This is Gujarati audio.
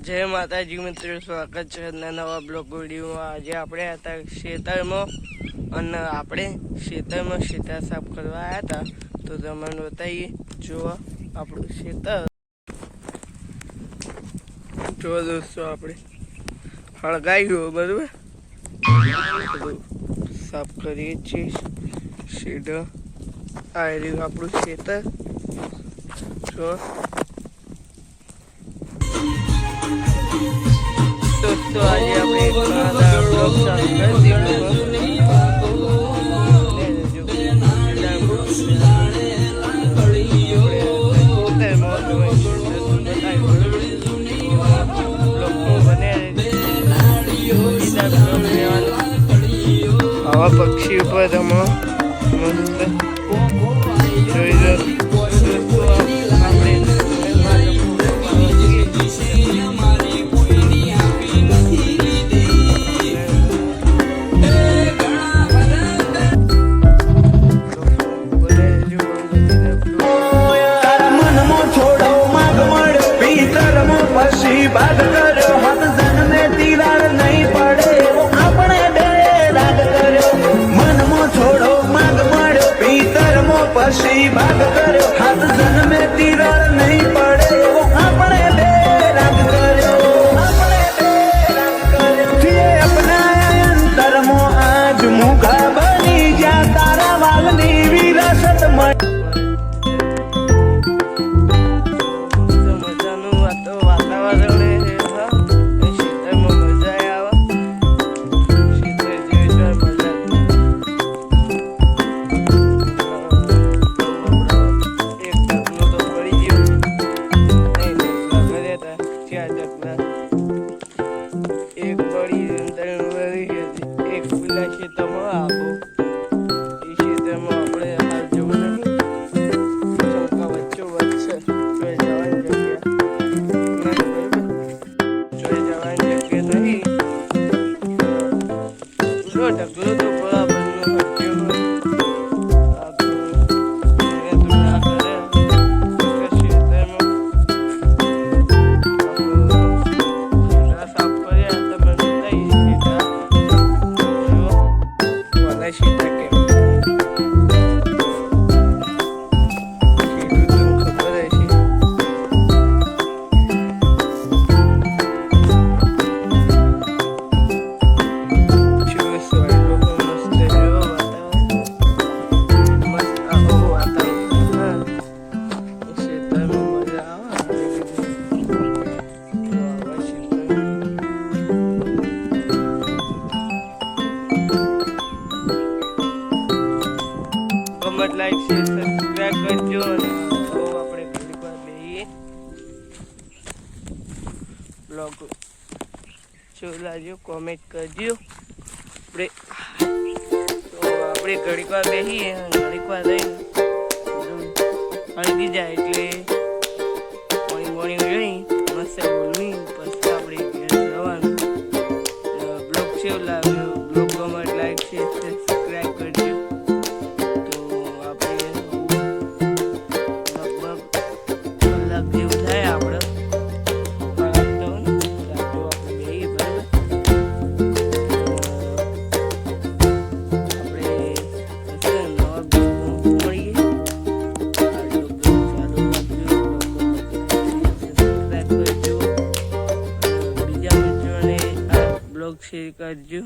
જય માતાજી મિત્રો, સ્વાગત છે નવા બ્લોગ વિડીયોમાં। આજે આપણે હતા ખેતરમાં અને આપણે ખેતરમાં ખેતર સાફ કરવા આવ્યા હતા, તો તમને બતાવીએ। જુઓ આપણું ખેતર, જુઓ દોસ્તો, આપણે હળગાવ્યું બરાબર, સાફ કરીએ છીએ સીધા। આ રહ્યું આપણું ખેતર, જુઓ दोस्तों। आज આપણે બ્લોગ ચાલુ કરી દીધો। આવા પક્ષી ઉપર તમે મસ્ત જોઈ લો દોસ્તો। बात करो हद जन में दीवार नहीं पड़े, अपने बे राग करो मन मो छोड़ो मांग मड़ो भीतर मो पसी बात करो हद जन में दीवार नहीं पड़े, अपने बे राग करो ये अपना अंतर मो आज मुखा बनी जा तारा वालनी विरासत में। एक बड़ी एक खुला क्षेत्र में आगो क्षेत्र में अपने हाल जो नहीं चौका बच्चों बच्चे चोर जवान जगह नहीं लो ढकलो तो बड़ा बनना हट्टियों में लाइक शेयर सब्सक्राइब करजो। तो આપણે ઘડીવાર બેહીએ બ્લોગ જોલાજો, કોમેન્ટ કરજો। આપણે ઘડીવાર બેહીએ, ઘડીવાર રહીને હળગી જાય એટલે મોર્નિંગ રહી મસ્ત બોલવી, પછી આપણે ઘેર જવાનું। બ્લોગ કેવો લાગ્યો, બ્લોગ ગમે લાઈક શેર સબસ્ક્રાઇબ કરજો। शेयर करजो।